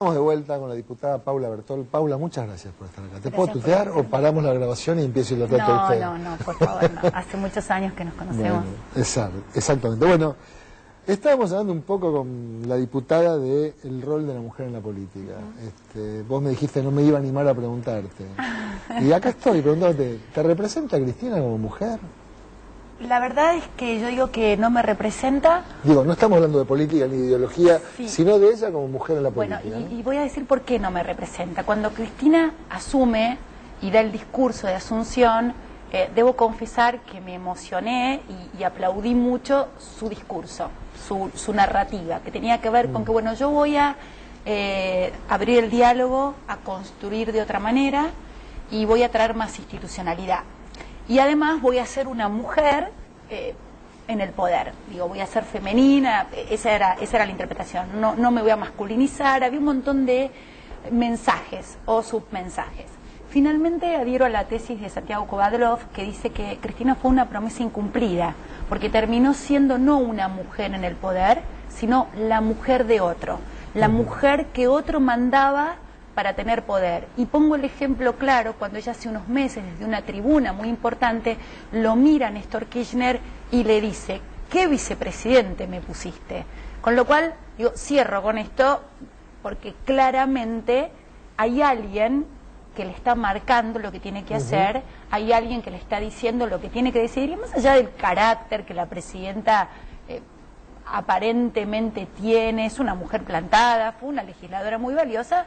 Estamos de vuelta con la diputada Paula Bertol. Paula, muchas gracias por estar acá. ¿Te puedo tutear o paramos la grabación y empiezo el trato de usted? No, por favor, no. Hace muchos años que nos conocemos. Bueno, exactamente. Bueno, estábamos hablando un poco con la diputada del rol de la mujer en la política. Vos me dijiste no me iba a animar a preguntarte. Y acá estoy preguntándote, ¿te representa a Cristina como mujer? La verdad es que yo digo que no me representa. Digo, no estamos hablando de política ni de ideología, sí, sino de ella como mujer en la política. Bueno, y voy a decir por qué no me representa. Cuando Cristina asume y da el discurso de Asunción, debo confesar que me emocioné y aplaudí mucho su discurso, su narrativa, que tenía que ver con que, bueno, yo voy a abrir el diálogo, a construir de otra manera y voy a traer más institucionalidad. Y además voy a ser una mujer en el poder. Digo, voy a ser femenina, esa era la interpretación. No me voy a masculinizar, había un montón de mensajes o submensajes. Finalmente adhiero a la tesis de Santiago Kovadlov, que dice que Cristina fue una promesa incumplida, porque terminó siendo no una mujer en el poder, sino la mujer de otro, la mujer que otro mandaba para tener poder. Y pongo el ejemplo claro, cuando ella hace unos meses, desde una tribuna muy importante, lo mira a Néstor Kirchner y le dice, ¿qué vicepresidente me pusiste? Con lo cual, digo, cierro con esto, porque claramente hay alguien que le está marcando lo que tiene que hacer, hay alguien que le está diciendo lo que tiene que decir, y más allá del carácter que la presidenta aparentemente tiene, es una mujer plantada, fue una legisladora muy valiosa,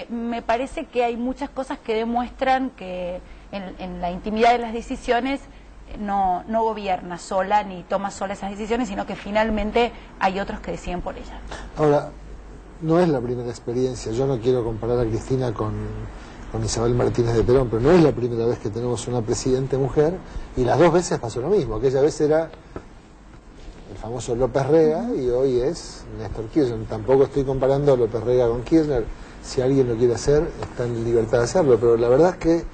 me parece que hay muchas cosas que demuestran que en la intimidad de las decisiones no gobierna sola ni toma sola esas decisiones, sino que finalmente hay otros que deciden por ella. Ahora, no es la primera experiencia, yo no quiero comparar a Cristina con Isabel Martínez de Perón, pero no es la primera vez que tenemos una presidente mujer, y las dos veces pasó lo mismo. Aquella vez era el famoso López Rega y hoy es Néstor Kirchner. Tampoco estoy comparando a López Rega con Kirchner. Si alguien lo quiere hacer, está en libertad de hacerlo, pero la verdad es que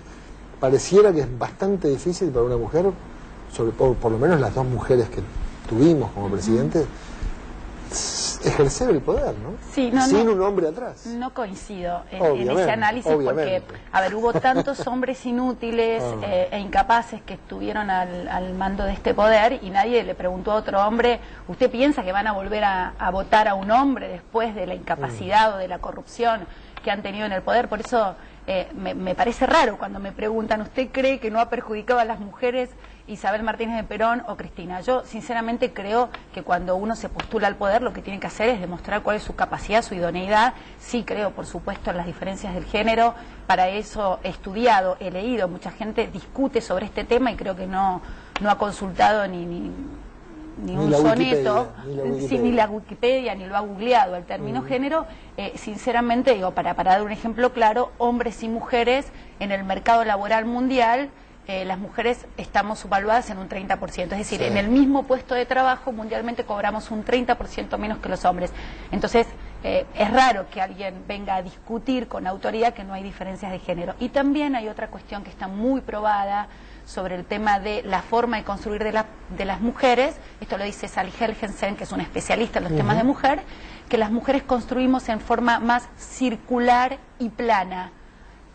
pareciera que es bastante difícil para una mujer, por lo menos las dos mujeres que tuvimos como presidentes, ejercer el poder, ¿no? Sí, sin un hombre atrás. No coincido en ese análisis porque, a ver, hubo tantos hombres inútiles e incapaces que estuvieron al mando de este poder y nadie le preguntó a otro hombre, ¿usted piensa que van a volver a votar a un hombre después de la incapacidad o de la corrupción que han tenido en el poder? Por eso me parece raro cuando me preguntan, ¿usted cree que no ha perjudicado a las mujeres Isabel Martínez de Perón o Cristina? Yo sinceramente creo que cuando uno se postula al poder lo que tiene que hacer es demostrar cuál es su capacidad, su idoneidad. Sí creo, por supuesto, en las diferencias del género, para eso he estudiado, he leído, mucha gente discute sobre este tema y creo que no ha consultado ni un soneto, ni la Wikipedia, ni lo ha googleado. El término género, sinceramente, digo, para dar un ejemplo claro, hombres y mujeres en el mercado laboral mundial, las mujeres estamos subvaluadas en un 30%, es decir, en el mismo puesto de trabajo mundialmente cobramos un 30% menos que los hombres. Entonces, es raro que alguien venga a discutir con autoridad que no hay diferencias de género. Y también hay otra cuestión que está muy probada sobre el tema de la forma de construir de las mujeres, esto lo dice Sally Helgensen, que es una especialista en los temas de mujer, que las mujeres construimos en forma más circular y plana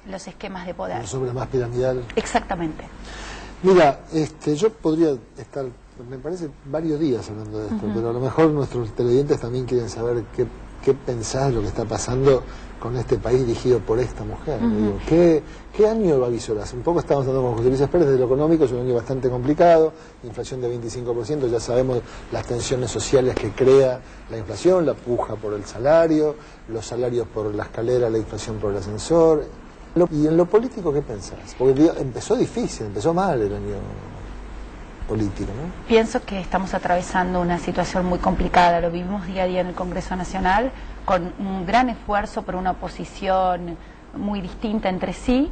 los esquemas de poder. Sobre más piramidal. Exactamente. Mira, yo podría estar, me parece, varios días hablando de esto, pero a lo mejor nuestros televidentes también quieren saber qué pensás de lo que está pasando con este país dirigido por esta mujer. Digo, ¿qué año lo avisorás? Un poco estamos hablando con José Luis Pérez de lo económico, es un año bastante complicado, inflación de 25%, ya sabemos las tensiones sociales que crea la inflación, la puja por el salario, los salarios por la escalera, la inflación por el ascensor. Y en lo político, ¿qué pensás? Porque empezó difícil, empezó mal el año político, ¿no? Pienso que estamos atravesando una situación muy complicada, lo vivimos día a día en el Congreso Nacional, con un gran esfuerzo por una oposición muy distinta entre sí,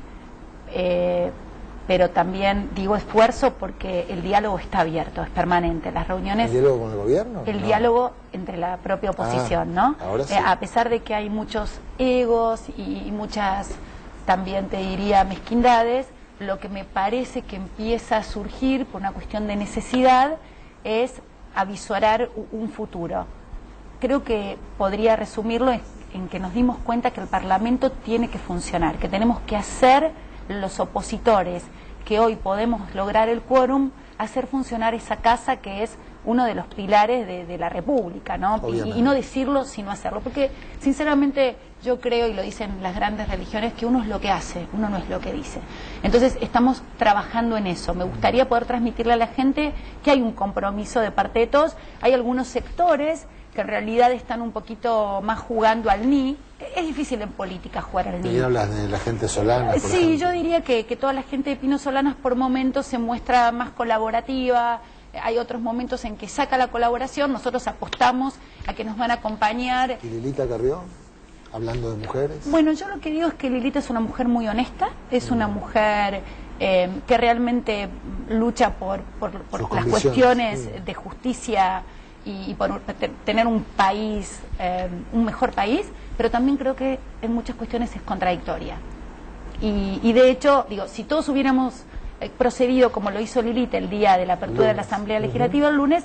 pero también digo esfuerzo porque el diálogo está abierto, es permanente. Las reuniones... ¿El diálogo con el gobierno? El diálogo entre la propia oposición, ¿no? Ahora sí. A pesar de que hay muchos egos y muchas, también te diría, mezquindades, lo que me parece que empieza a surgir por una cuestión de necesidad es avisorar un futuro. Creo que podría resumirlo en que nos dimos cuenta que el Parlamento tiene que funcionar, que tenemos que hacer los opositores, que hoy podemos lograr el quórum, hacer funcionar esa casa que es uno de los pilares de la República, ¿no? Y no decirlo, sino hacerlo. Porque, sinceramente, yo creo, y lo dicen las grandes religiones, que uno es lo que hace, uno no es lo que dice. Entonces, estamos trabajando en eso. Me gustaría poder transmitirle a la gente que hay un compromiso de parte de todos. Hay algunos sectores que en realidad están un poquito más jugando al ni. Es difícil en política jugar al ni. ¿Y hablas de la gente Solanas, por Sí, ejemplo? yo diría que toda la gente de Pino Solanas por momentos se muestra más colaborativa. Hay otros momentos en que saca la colaboración, nosotros apostamos a que nos van a acompañar. ¿Y Lilita Carrió? Hablando de mujeres. Bueno, yo lo que digo es que Lilita es una mujer muy honesta, es una mujer que realmente lucha por las cuestiones de justicia y por tener un país, un mejor país, pero también creo que en muchas cuestiones es contradictoria. Y de hecho, digo, si todos hubiéramos procedido como lo hizo Lilita el día de la apertura de la Asamblea Legislativa el lunes,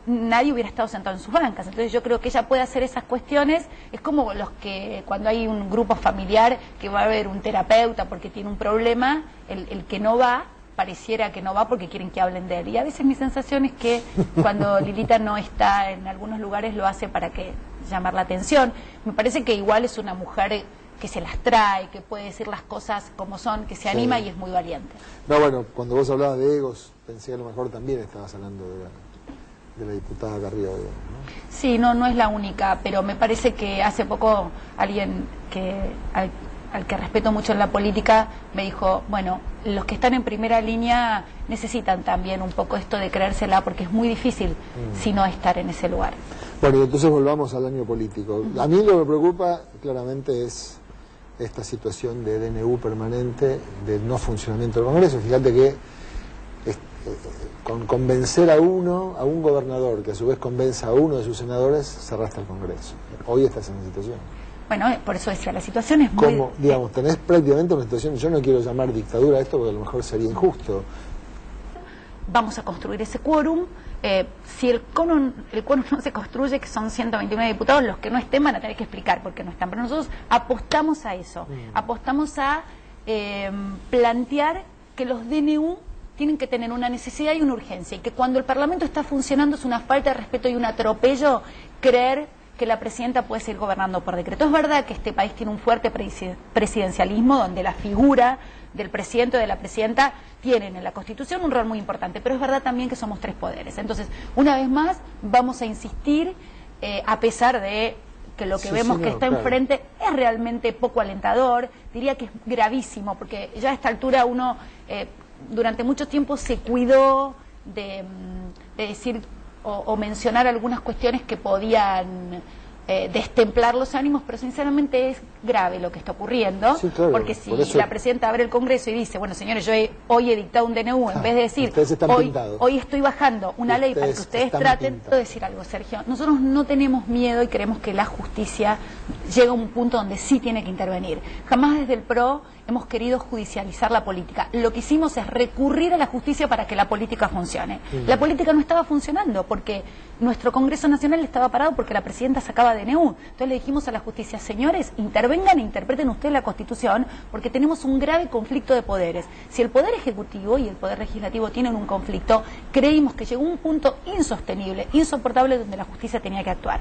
nadie hubiera estado sentado en sus bancas. Entonces yo creo que ella puede hacer esas cuestiones. Es como los que cuando hay un grupo familiar que va a haber un terapeuta porque tiene un problema, el que no va, pareciera que no va porque quieren que hablen de él. Y a veces mi sensación es que cuando Lilita no está en algunos lugares lo hace para llamar la atención. Me parece que igual es una mujer que se las trae, que puede decir las cosas como son, que se anima y es muy valiente. No, bueno, cuando vos hablabas de egos, pensé que a lo mejor también estabas hablando de la diputada Carrió, ¿no? Sí, no es la única, pero me parece que hace poco alguien al que respeto mucho en la política me dijo, bueno, los que están en primera línea necesitan también un poco esto de creérsela porque es muy difícil si no estar en ese lugar. Bueno, y entonces volvamos al año político. A mí lo que me preocupa claramente es esta situación de DNU permanente, de no funcionamiento del Congreso. Fíjate que con convencer a un gobernador, que a su vez convenza a uno de sus senadores, se arrastra el Congreso. Hoy estás en una situación. Bueno, por eso decía, la situación es muy... Como, digamos, tenés prácticamente una situación, yo no quiero llamar dictadura a esto porque a lo mejor sería injusto. Vamos a construir ese quórum. Si el quórum no se construye, que son 129 diputados, los que no estén van a tener que explicar por qué no están. Pero nosotros apostamos a eso, apostamos a plantear que los DNU tienen que tener una necesidad y una urgencia, y que cuando el Parlamento está funcionando es una falta de respeto y un atropello creer que la presidenta puede seguir gobernando por decreto. Es verdad que este país tiene un fuerte presidencialismo donde la figura del presidente o de la presidenta tienen en la Constitución un rol muy importante, pero es verdad también que somos tres poderes. Entonces, una vez más, vamos a insistir, a pesar de que lo que vemos que está enfrente es realmente poco alentador, diría que es gravísimo, porque ya a esta altura uno durante mucho tiempo se cuidó de decir o mencionar algunas cuestiones que podían destemplar los ánimos, pero sinceramente es grave lo que está ocurriendo, porque si la presidenta abre el Congreso y dice, bueno señores, yo hoy he dictado un DNU, en vez de decir, hoy estoy bajando una ley para que ustedes traten, quiero decir algo, Sergio, nosotros no tenemos miedo y creemos que la justicia llega a un punto donde sí tiene que intervenir. Jamás desde el PRO hemos querido judicializar la política. Lo que hicimos es recurrir a la justicia para que la política funcione. La política no estaba funcionando porque nuestro Congreso Nacional estaba parado porque la presidenta sacaba DNU. Entonces le dijimos a la justicia, señores, intervengan e interpreten ustedes la Constitución porque tenemos un grave conflicto de poderes. Si el Poder Ejecutivo y el Poder Legislativo tienen un conflicto, creímos que llegó un punto insostenible, insoportable, donde la justicia tenía que actuar.